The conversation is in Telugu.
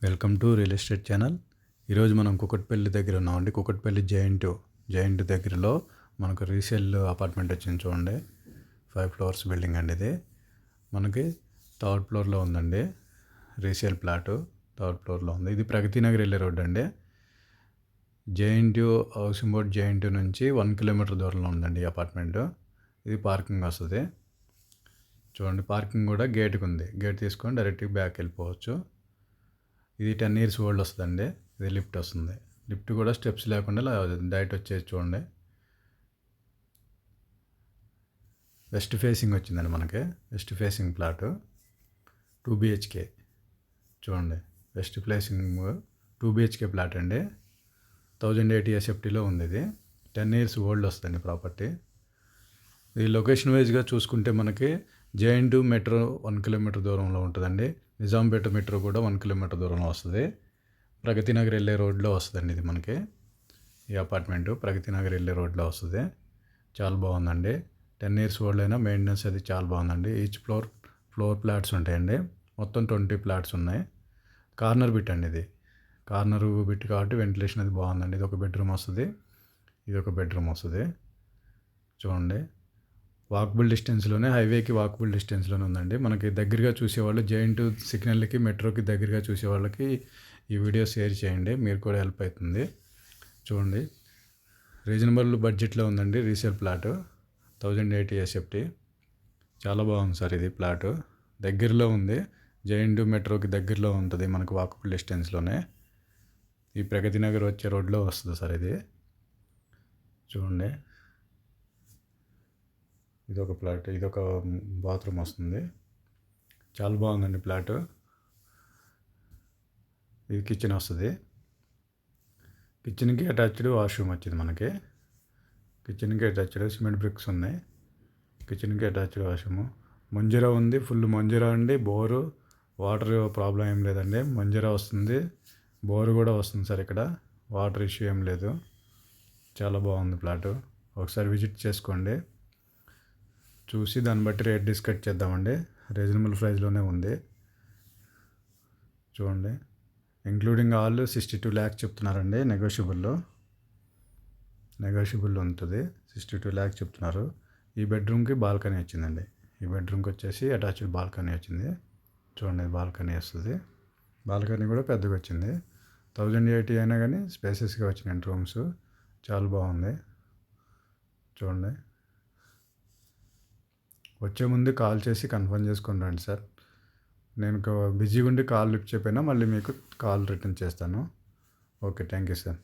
Welcome to real estate channel. ఈరోజు మనం కుకట్పల్లి దగ్గర ఉన్నామండి. కుకట్పల్లి జైంట్ దగ్గరలో మనకు రీసేల్ అపార్ట్మెంట్ వచ్చింది చూడండి. 5 ఫ్లోర్స్ బిల్డింగ్ అండి ఇది. మనకి థర్డ్ ఫ్లోర్లో ఉందండి. రీసేల్ ప్లాట్ థర్డ్ ఫ్లోర్లో ఉంది. ఇది ప్రగతి నగర్ వెళ్ళే రోడ్ అండి. జేఎన్టీ హౌసింగ్ బోర్డ్ జేఎన్టీ నుంచి 1 కిలోమీటర్ దూరంలో ఉందండి ఈ అపార్ట్మెంట్. ఇది పార్కింగ్ వస్తుంది చూడండి. పార్కింగ్ కూడా గేట్కి ఉంది. గేట్ తీసుకొని డైరెక్ట్గా బ్యాక్ వెళ్ళిపోవచ్చు. ఇది 10 years ఓల్డ్ వస్తుందండి. ఇది లిఫ్ట్ వస్తుంది. లిఫ్ట్ కూడా స్టెప్స్ లేకుండా డైరెక్ట్ వచ్చేది చూడండి. వెస్ట్ ఫేసింగ్ వచ్చిందండి మనకి. వెస్ట్ ఫేసింగ్ ప్లాట్ 2 BHK చూడండి. వెస్ట్ ఫేసింగ్ 2 BHK ప్లాట్ అండి. 1080 SFTలో ఉంది. ఇది 10 years ఓల్డ్ వస్తుంది ప్రాపర్టీ. ఈ లొకేషన్ వైజ్గా చూసుకుంటే మనకి జేఎన్టీ మెట్రో 1 కిలోమీటర్ దూరంలో ఉంటుందండి. నిజాంపేట మెట్రో కూడా 1 కిలోమీటర్ దూరంలో వస్తుంది. ప్రగతి నగర్ వెళ్ళే రోడ్లో వస్తుందండి ఇది మనకి. ఈ అపార్ట్మెంటు ప్రగతి నగర్ వెళ్ళే రోడ్లో వస్తుంది. చాలా బాగుందండి. 10 years ఓల్డ్ అయినా మెయింటెనెన్స్ అది చాలా బాగుందండి. ఈచ్ ఫ్లోర్ ప్లాట్స్ ఉంటాయండి. మొత్తం 20 ప్లాట్స్ ఉన్నాయి. కార్నర్ బిట్ అండి ఇది. కార్నర్ బిట్ కాబట్టి వెంటిలేషన్ అది బాగుందండి. ఇది ఒక బెడ్రూమ్ వస్తుంది. ఇది ఒక బెడ్రూమ్ వస్తుంది చూడండి. వాకబుల్ డిస్టెన్స్లోనే, హైవేకి వాకబుల్ డిస్టెన్స్లోనే ఉందండి. మనకి దగ్గరగా చూసేవాళ్ళు జేఎన్టీ సిగ్నల్కి మెట్రోకి దగ్గరగా చూసే వాళ్ళకి ఈ వీడియో షేర్ చేయండి. మీరు కూడా హెల్ప్ అవుతుంది. చూడండి, రీజనబుల్ బడ్జెట్లో ఉందండి. Resale plot 1080 SFT. చాలా బాగుంది సార్. ఇది ప్లాట్ దగ్గరలో ఉంది. జేఎన్టీ మెట్రోకి దగ్గరలో ఉంటుంది. మనకు వాకబుల్ డిస్టెన్స్లోనే. ఈ ప్రగతి నగర్ వచ్చే రోడ్లో వస్తుంది సార్ ఇది. చూడండి, ఇదొక ప్లాట్. ఇదొక బాత్రూమ్ వస్తుంది. చాలా బాగుందండి ప్లాట్. ఇది కిచెన్ వస్తుంది. కిచెన్కి అటాచ్డ్ వాష్రూమ్ వచ్చింది మనకి. కిచెన్కి అటాచ్డ్ సిమెంట్ బ్రిక్స్ ఉన్నాయి. కిచెన్కి అటాచ్డ్ వాష్రూమ్. మంజీరా ఉంది. ఫుల్ మంజీరా అండి. బోరు వాటర్ ప్రాబ్లం ఏం లేదండి. మంజీరా వస్తుంది. బోరు కూడా వస్తుంది సార్. ఇక్కడ వాటర్ ఇష్యూ ఏం లేదు. చాలా బాగుంది ప్లాట్. ఒకసారి విజిట్ చేసుకోండి. చూసి దాన్ని బట్టి రేట్ డిస్కస్ చేద్దామండి. రీజనబుల్ ప్రైస్లోనే ఉంది చూడండి. ఇంక్లూడింగ్ ఆల్ 62 lakhs చెప్తున్నారండి. నెగోషియబుల్ ఉంటుంది. 62 lakhs చెప్తున్నారు. ఈ బెడ్రూమ్కి బాల్కనీ వచ్చిందండి. ఈ బెడ్రూమ్కి వచ్చేసి అటాచ్డ్ బాల్కనీ వచ్చింది చూడండి. బాల్కనీ వస్తుంది. బాల్కనీ కూడా పెద్దగా వచ్చింది. 1080 అయినా కానీ స్పేసెస్గా వచ్చినాయి రూమ్స్. చాలా బాగుంది చూడండి. వచ్చే ముందు కాల్ చేసి కన్ఫర్మ్ చేసుకొని రండి సార్. నేను బిజీగా ఉండి కాల్ లిఫ్ట్ చేయకపోయినా మళ్ళీ మీకు కాల్ రిటర్న్ చేస్తాను. Okay, thank you sir.